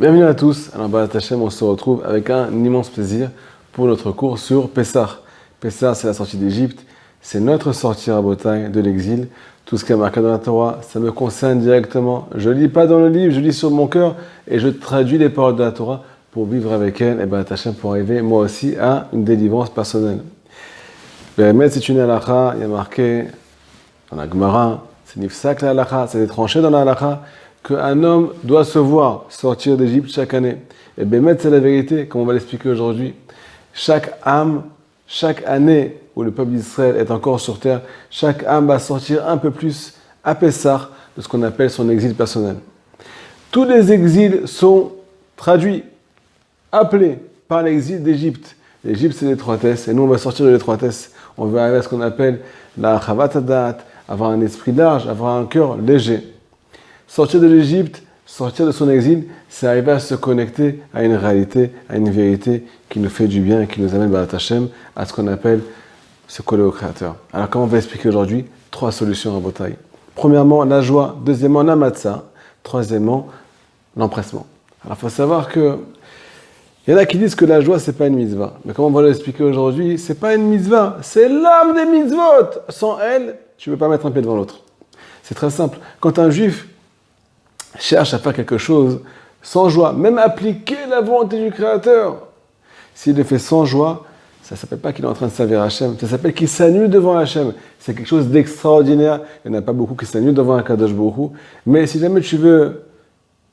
Bienvenue à tous. Alors, B'ezrat Hashem, on se retrouve avec un immense plaisir pour notre cours sur Pessah. Pessah, c'est la sortie d'Égypte. C'est notre sortie à Botaï de l'exil. Tout ce qui est marqué dans la Torah, ça me concerne directement. Je ne lis pas dans le livre, je lis sur mon cœur et je traduis les paroles de la Torah pour vivre avec elle et B'ezrat Hashem pour arriver moi aussi à une délivrance personnelle. Mais c'est une halakha, il y a marqué dans la Gemara, c'est nifsak la halakha, c'est tranché dans la halakha, qu'un homme doit se voir sortir d'Égypte chaque année. Et Bémet, c'est la vérité, comme on va l'expliquer aujourd'hui. Chaque âme, chaque année où le peuple d'Israël est encore sur terre, chaque âme va sortir un peu plus à Pessah de ce qu'on appelle son exil personnel. Tous les exils sont traduits, appelés par l'exil d'Égypte. L'Égypte, c'est l'étroitesse, et nous, on va sortir de l'étroitesse. On va arriver à ce qu'on appelle la chavat hadat, avoir un esprit large, avoir un cœur léger. Sortir de l'Égypte, sortir de son exil, c'est arriver à se connecter à une réalité, à une vérité qui nous fait du bien et qui nous amène B'ezrat Hashem à ce qu'on appelle se coller au Créateur. Alors, comment on va expliquer aujourd'hui 3 solutions à Botaï. Premièrement, la joie. Deuxièmement, la matzah. Troisièmement, l'empressement. Alors, il faut savoir que il y en a qui disent que la joie, c'est pas une mitzvah. Mais comment on va l'expliquer aujourd'hui, c'est pas une mitzvah, c'est l'âme des mitzvot. Sans elle, tu ne peux pas mettre un pied devant l'autre. C'est très simple. Quand un juif cherche à faire quelque chose sans joie, même appliquer la volonté du Créateur, s'il le fait sans joie, ça ne s'appelle pas qu'il est en train de servir Hachem, ça s'appelle qu'il s'annule devant Hachem. C'est quelque chose d'extraordinaire. Il n'y en a pas beaucoup qui s'annulent devant un Kadosh Baruch Hu. Mais si jamais tu veux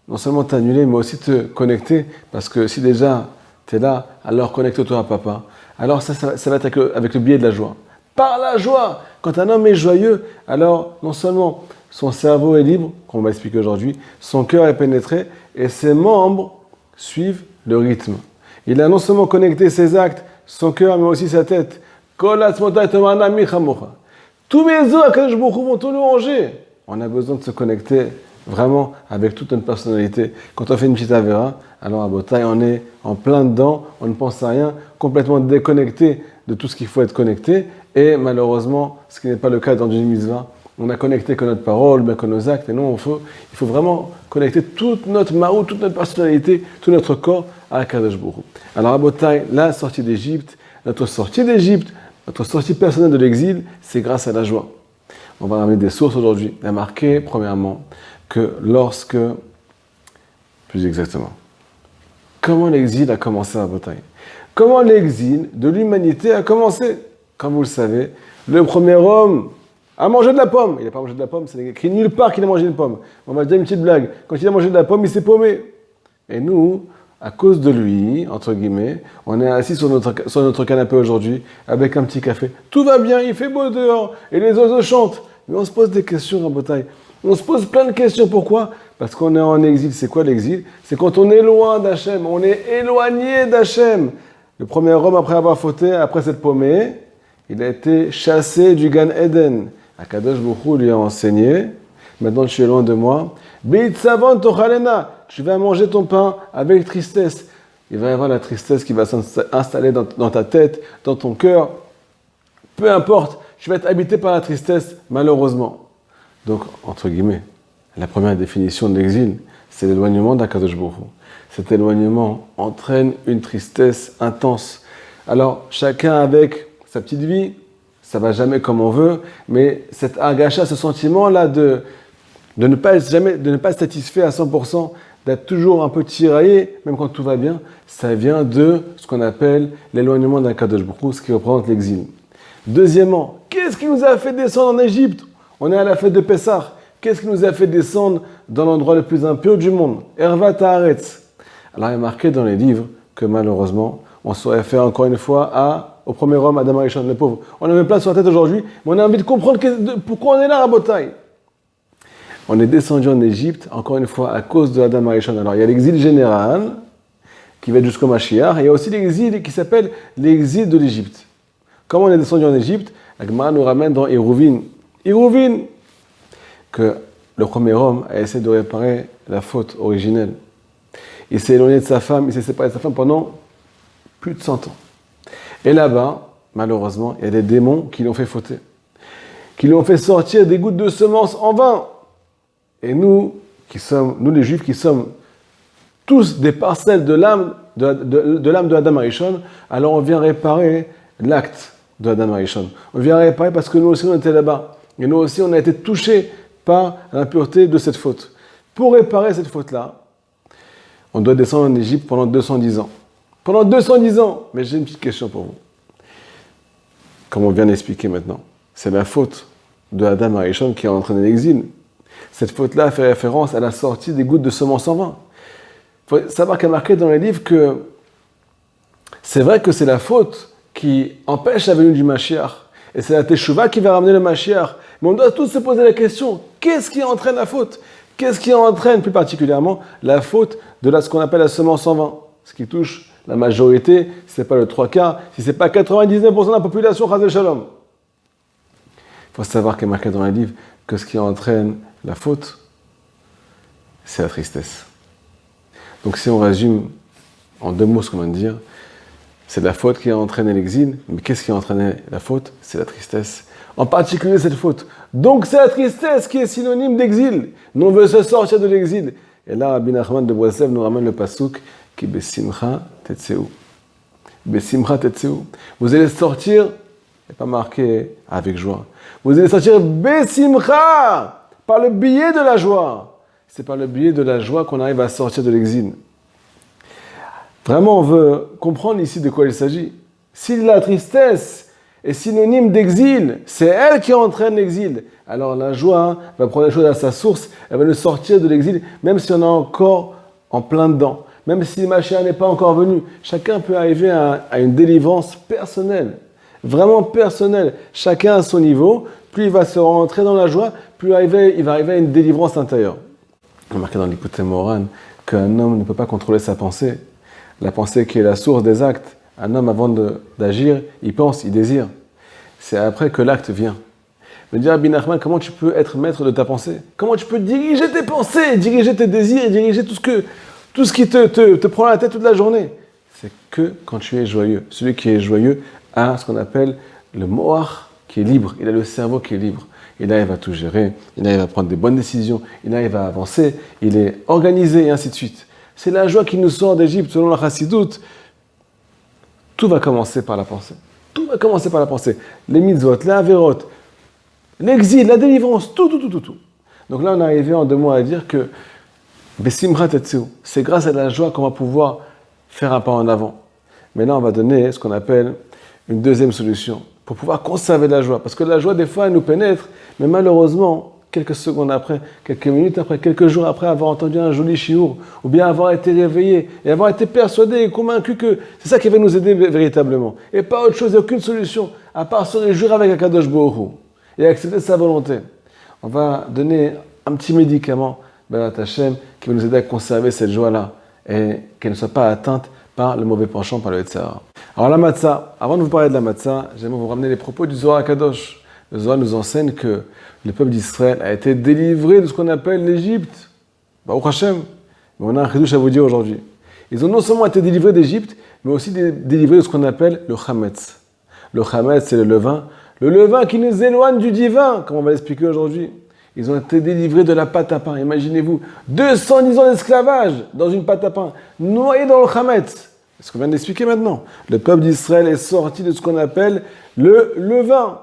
non seulement t'annuler, mais aussi te connecter, parce que si déjà tu es là, alors connecte-toi à Papa. Alors ça va être avec le biais de la joie. Par la joie. Quand un homme est joyeux, alors non seulement son cerveau est libre, qu'on va expliquer aujourd'hui, son cœur est pénétré et ses membres suivent le rythme. Il a non seulement connecté ses actes, son cœur, mais aussi sa tête. Tous mes os à Kadosh Baruch Hu vont tout louanger. On a besoin de se connecter vraiment avec toute notre personnalité. Quand on fait une petite avéra, alors à Botaï, on est en plein dedans, on ne pense à rien, complètement déconnecté de tout ce qu'il faut être connecté. Et malheureusement, ce qui n'est pas le cas dans une mitzvah, on a connecté que notre parole, mais que nos actes. Et non, il faut vraiment connecter toute notre maou, toute notre personnalité, tout notre corps à Kadosh Baruch Hu. Alors à Botaï, la sortie d'Égypte, notre sortie personnelle de l'exil, c'est grâce à la joie. On va ramener des sources aujourd'hui. Il y a marqué, premièrement, que plus exactement, comment l'exil a commencé à Botaï. Comment l'exil de l'humanité a commencé. Comme vous le savez, le premier homme a mangé de la pomme. Il n'a pas mangé de la pomme, c'est écrit nulle part qu'il a mangé une pomme. On va dire une petite blague. Quand il a mangé de la pomme, il s'est paumé. Et nous, à cause de lui, entre guillemets, on est assis sur notre canapé aujourd'hui, avec un petit café. Tout va bien, il fait beau dehors, et les oiseaux chantent. Mais on se pose des questions en Botaï. On se pose plein de questions. Pourquoi ? Parce qu'on est en exil. C'est quoi l'exil ? C'est quand on est loin d'Hachem. On est éloigné d'Hachem. Le premier homme, après avoir fauté, après s'être paumé, il a été chassé du Gan Eden. Akadosh Baruch Hu lui a enseigné, maintenant tu es loin de moi, Beitzavan tochalena, tu vas manger ton pain avec tristesse. Il va y avoir la tristesse qui va s'installer dans ta tête, dans ton cœur. Peu importe, tu vas être habité par la tristesse, malheureusement. Donc, entre guillemets, la première définition de l'exil, c'est l'éloignement d'Akadosh Baruch Hu. Cet éloignement entraîne une tristesse intense. Alors, chacun avec sa petite vie, ça va jamais comme on veut, mais cet agacha, ce sentiment-là de ne pas être satisfait à 100%, d'être toujours un peu tiraillé, même quand tout va bien, ça vient de ce qu'on appelle l'éloignement d'un Kadosh Baruch Hu, ce qui représente l'exil. Deuxièmement, qu'est-ce qui nous a fait descendre en Égypte ? On est à la fête de Pessah. Qu'est-ce qui nous a fait descendre dans l'endroit le plus impur du monde ? Ervat Haaretz. Alors il est marqué dans les livres que malheureusement, on se réfère encore une fois au premier homme, Adam Arishon, le pauvre. On a même plein sur la tête aujourd'hui, mais on a envie de comprendre pourquoi on est là à Botaï. On est descendu en Égypte, encore une fois, à cause de Adam Arishon. Alors, il y a l'exil général, qui va jusqu'au Mashiach, et il y a aussi l'exil qui s'appelle l'exil de l'Égypte. Comment on est descendu en Égypte ? La Gemara nous ramène dans Hérouvin, que le premier homme a essayé de réparer la faute originelle. Il s'est éloigné de sa femme, il s'est séparé de sa femme pendant plus de 100 ans. Et là-bas, malheureusement, il y a des démons qui l'ont fait fauter, qui lui ont fait sortir des gouttes de semences en vain. Et nous les Juifs qui sommes tous des parcelles de l'âme de l'âme de Adam Arishon, alors on vient réparer l'acte de Adam Arishon. On vient réparer parce que nous aussi on était là-bas. Et nous aussi on a été touchés par l'impureté de cette faute. Pour réparer cette faute-là, on doit descendre en Égypte pendant 210 ans. Pendant 210 ans. Mais j'ai une petite question pour vous. Comme on vient d'expliquer maintenant, c'est la faute de Adam Arishon qui a entraîné l'exil. Cette faute-là fait référence à la sortie des gouttes de semence en vin. Il faut savoir qu'il y a marqué dans les livres que c'est vrai que c'est la faute qui empêche la venue du Mashiach. Et c'est la Teshuvah qui va ramener le Mashiach. Mais on doit tous se poser la question, qu'est-ce qui entraîne la faute? Qu'est-ce qui entraîne plus particulièrement la faute de ce qu'on appelle la semence en vin? Ce qui touche la majorité, si ce n'est pas le 3/4, si ce n'est pas 99% de la population, Chazal Shalom. Il faut savoir qu'il est marqué dans les livres que ce qui entraîne la faute, c'est la tristesse. Donc si on résume en 2 mots ce qu'on vient de dire, c'est la faute qui a entraîné l'exil, mais qu'est-ce qui a entraîné la faute? C'est la tristesse. En particulier cette faute. Donc c'est la tristesse qui est synonyme d'exil. Nous on veut se sortir de l'exil. Et là, Rabbi Nachman de Breslev nous ramène le pasuk qui besimcha tetzeu. Besimcha tetzeu. Vous allez sortir, il n'est pas marqué avec joie. Vous allez sortir besimcha, par le biais de la joie. C'est par le biais de la joie qu'on arrive à sortir de l'exil. Vraiment, on veut comprendre ici de quoi il s'agit. Si la tristesse est synonyme d'exil, c'est elle qui entraîne l'exil. Alors la joie va prendre les choses à sa source, elle va nous sortir de l'exil, même si on est encore en plein dedans. Même si le Mashiach n'est pas encore venu. Chacun peut arriver à une délivrance personnelle. Vraiment personnelle. Chacun à son niveau. Plus il va se rentrer dans la joie, plus il va arriver à une délivrance intérieure. On a marqué dans l'Ikutei Moharan qu'un homme ne peut pas contrôler sa pensée. La pensée qui est la source des actes. Un homme, avant d'agir, il pense, il désire. C'est après que l'acte vient. Me dit Rabbi Nachman, comment tu peux être maître de ta pensée? Comment tu peux diriger tes pensées, diriger tes désirs et diriger tout ce qui te prend la tête toute la journée? C'est que quand tu es joyeux. Celui qui est joyeux a ce qu'on appelle le moach qui est libre. Il a le cerveau qui est libre. Il arrive à tout gérer, il arrive à prendre des bonnes décisions, il arrive à avancer, il est organisé et ainsi de suite. C'est la joie qui nous sort d'Égypte selon la Chassidoute. Tout va commencer par la pensée. Tout va commencer par la pensée. Les mitzvot, les averot, l'exil, la délivrance, tout. Donc là, on est arrivé en 2 mots à dire que Besimcha tetzeu, c'est grâce à la joie qu'on va pouvoir faire un pas en avant. Mais là, on va donner ce qu'on appelle une deuxième solution pour pouvoir conserver la joie. Parce que la joie, des fois, elle nous pénètre, mais malheureusement, quelques secondes après, quelques minutes après, quelques jours après avoir entendu un joli chiour, ou bien avoir été réveillé et avoir été persuadé et convaincu que c'est ça qui va nous aider véritablement. Et pas autre chose, et aucune solution, à part se réjouir avec Akadosh Baruch Hu et accepter sa volonté. On va donner un petit médicament, B'ezrat Hashem, qui va nous aider à conserver cette joie-là et qu'elle ne soit pas atteinte par le mauvais penchant, par le Yetzer Hara. Alors la matzah, avant de vous parler de la matzah, j'aimerais vous ramener les propos du Zohar HaKadosh. Le Zohar nous enseigne que le peuple d'Israël a été délivré de ce qu'on appelle l'Égypte. Baruch Hashem. Mais on a un chidouche à vous dire aujourd'hui. Ils ont non seulement été délivrés d'Égypte, mais aussi délivrés de ce qu'on appelle le Chametz. Le Chametz, c'est le levain. Le levain qui nous éloigne du divin, comme on va l'expliquer aujourd'hui. Ils ont été délivrés de la pâte à pain. Imaginez-vous, 210 ans d'esclavage dans une pâte à pain, noyés dans le Chametz. C'est ce qu'on vient d'expliquer maintenant. Le peuple d'Israël est sorti de ce qu'on appelle le levain.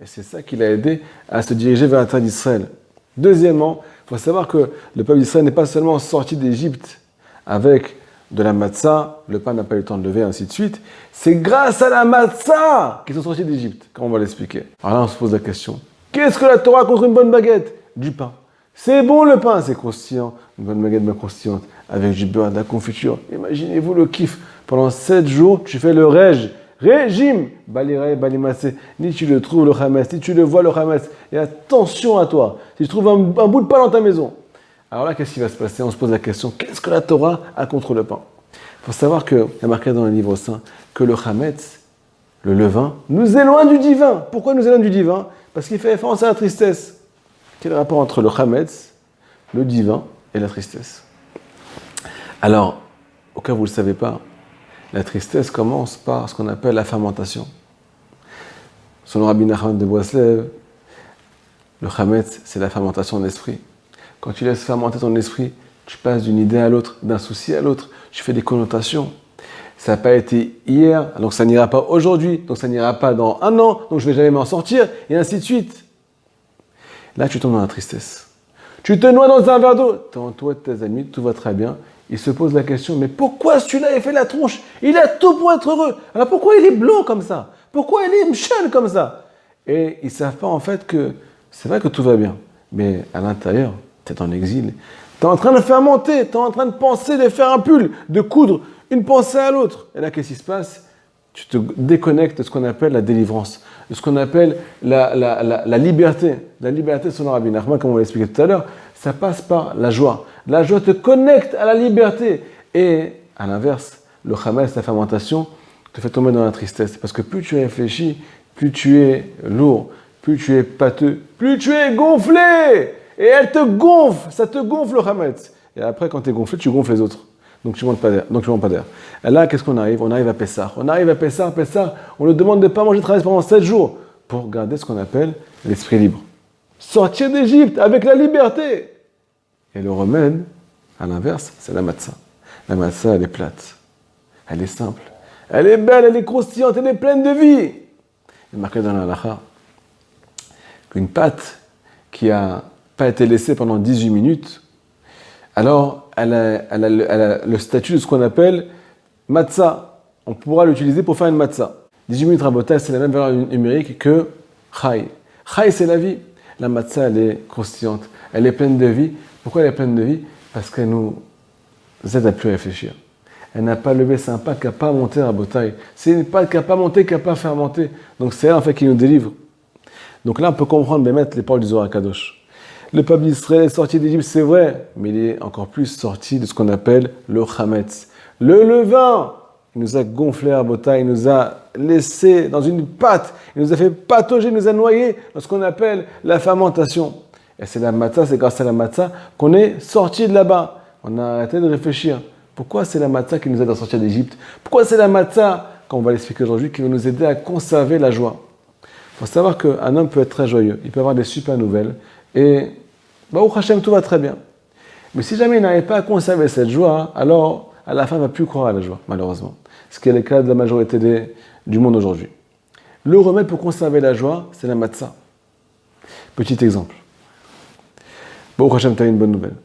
Et c'est ça qui l'a aidé à se diriger vers la terre d'Israël. Deuxièmement, il faut savoir que le peuple d'Israël n'est pas seulement sorti d'Égypte avec de la matzah, le pain n'a pas eu le temps de lever, ainsi de suite. C'est grâce à la matzah qu'ils sont sortis d'Égypte, comme on va l'expliquer. Alors là, on se pose la question. Qu'est-ce que la Torah contre une bonne baguette? Du pain. C'est bon le pain, c'est croustillant. Une bonne baguette bien croustillante, avec du beurre, de la confiture. Imaginez-vous le kiff. Pendant 7 jours, tu fais le régime. Balirae, balimassé. Ni tu le trouves le chametz, ni tu le vois le chametz. Et attention à toi. Si tu trouves un bout de pain dans ta maison. Alors là, qu'est-ce qui va se passer? On se pose la question, qu'est-ce que la Torah a contre le pain? Il faut savoir qu'il y a marqué dans le livre saint que le chametz, le levain, nous éloigne du divin. Pourquoi nous éloigne du divin? Parce qu'il fait référence à la tristesse. Quel est le rapport entre le chametz, le divin et la tristesse? Alors, au cas où vous ne le savez pas, la tristesse commence par ce qu'on appelle la fermentation. Selon Rabbi Nachman de Breslev, le chametz, c'est la fermentation de l'esprit. Quand tu laisses fermenter ton esprit, Tu passes d'une idée à l'autre, d'un souci à l'autre. Tu fais des connotations. Ça n'a pas été hier, donc ça n'ira pas aujourd'hui, donc ça n'ira pas dans un an, donc je ne vais jamais m'en sortir, et ainsi de suite. Là, tu tombes dans la tristesse. Tu te noies dans un verre d'eau. Tu es entouré de tes amis, tout va très bien. Ils se posent la question, mais pourquoi celui-là a fait la tronche? Il a tout pour être heureux. Alors pourquoi il est blanc comme ça? Pourquoi il est mchal comme ça? Et ils ne savent pas en fait que c'est vrai que tout va bien, mais à l'intérieur, tu es en exil. Tu es en train de faire monter, tu es en train de penser de faire un pull, de coudre une pensée à l'autre. Et là, qu'est-ce qui se passe? Tu te déconnectes de ce qu'on appelle la délivrance, de ce qu'on appelle la liberté. La liberté, selon Rabbi Nachman, comme on l'a expliqué tout à l'heure, ça passe par la joie. La joie te connecte à la liberté. Et à l'inverse, le chametz, la fermentation, te fait tomber dans la tristesse. Parce que plus tu réfléchis, plus tu es lourd, plus tu es pâteux, plus tu es gonflé. Et elle te gonfle, ça te gonfle le chametz. Et après, quand tu es gonflé, tu gonfles les autres. Donc tu ne montes pas d'air. Et là, qu'est-ce qu'on arrive? On arrive à Pessah. On arrive à Pessah. On nous demande de ne pas manger de travail pendant 7 jours pour garder ce qu'on appelle l'esprit libre. Sortir d'Égypte avec la liberté. Et le remède, à l'inverse, c'est la matzah. La matzah, elle est plate. Elle est simple. Elle est belle, elle est croustillante, elle est pleine de vie. Il est marqué dans la halakha qu'une pâte qui n'a pas été laissée pendant 18 minutes, alors elle a le statut de ce qu'on appelle matzah. On pourra l'utiliser pour faire une matzah. 18 minutes rabotage, c'est la même valeur numérique que chai. Chai, c'est la vie. La matzah, elle est croustillante. Elle est pleine de vie. Pourquoi elle est pleine de vie? Parce qu'elle nous aide à plus réfléchir. Elle n'a pas levé, c'est un pas qui n'a pas monté à Botaï. C'est une pâte qui n'a pas monté, qui n'a pas fermenté. Donc c'est elle en fait qui nous délivre. Donc là, on peut comprendre, mais mettre les paroles du Zohar Kadosh. Le peuple d'Israël est sorti d'Égypte, c'est vrai, mais il est encore plus sorti de ce qu'on appelle le chametz. Le levain, il nous a gonflé à Botaï, il nous a laissé dans une pâte, il nous a fait patauger, il nous a noyé dans ce qu'on appelle la fermentation. Et c'est la matzah, c'est grâce à la matzah qu'on est sorti de là-bas. On a arrêté de réfléchir. Pourquoi c'est la matzah qui nous aide à sortir d'Égypte? Pourquoi c'est la matzah, comme on va l'expliquer aujourd'hui, qui va nous aider à conserver la joie? Il faut savoir qu'un homme peut être très joyeux, il peut avoir des super nouvelles, et Baruch Hashem, tout va très bien. Mais si jamais il n'arrive pas à conserver cette joie, alors à la fin, il ne va plus croire à la joie, malheureusement. Ce qui est le cas de la majorité du monde aujourd'hui. Le remède pour conserver la joie, c'est la matzah. Petit exemple. Baruch Hashem, tu as une bonne nouvelle.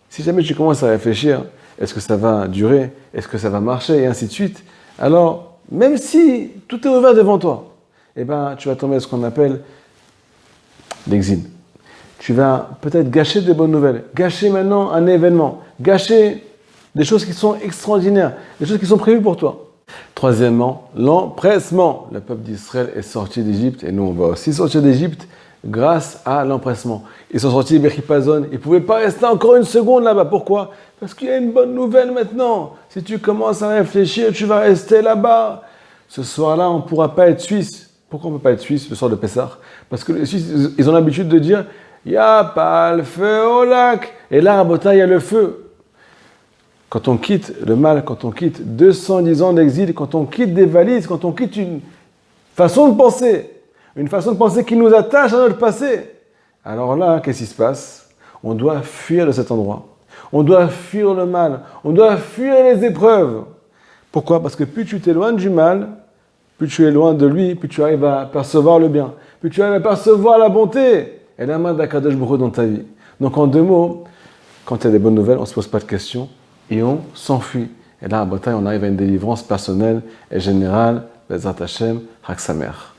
Si jamais tu commences à réfléchir, est-ce que ça va durer? Est-ce que ça va marcher? Et ainsi de suite. Alors, même si tout est ouvert devant toi, eh ben, tu vas tomber à ce qu'on appelle l'exil. Tu vas peut-être gâcher des bonnes nouvelles, gâcher maintenant un événement, gâcher des choses qui sont extraordinaires, des choses qui sont prévues pour toi. Troisièmement, l'empressement. Le peuple d'Israël est sorti d'Égypte et nous, on va aussi sortir d'Égypte grâce à l'empressement. Ils sont sortis de Bechipazon, ils ne pouvaient pas rester encore une seconde là-bas. Pourquoi? Parce qu'il y a une bonne nouvelle maintenant. Si tu commences à réfléchir, tu vas rester là-bas. Ce soir-là, on ne pourra pas être suisse. Pourquoi on ne peut pas être suisse le soir de Pessah? Parce que les Suisses, ils ont l'habitude de dire « Il n'y a pas le feu au lac ». Et là, à Bota, il y a le feu. Quand on quitte le mal, quand on quitte 210 ans d'exil, quand on quitte des valises, quand on quitte une façon de penser qui nous attache à notre passé, alors là, qu'est-ce qui se passe? On doit fuir de cet endroit. On doit fuir le mal. On doit fuir les épreuves. Pourquoi? Parce que plus tu t'éloignes du mal, plus tu es loin de lui, plus tu arrives à percevoir le bien, plus tu arrives à percevoir la bonté et la main d'Akadosh Baruch Hu dans ta vie. Donc en 2 mots, quand il y a des bonnes nouvelles, on ne se pose pas de questions et on s'enfuit. Et là, à Bataille, on arrive à une délivrance personnelle et générale. Bezrat Hashem, Chag Sameach.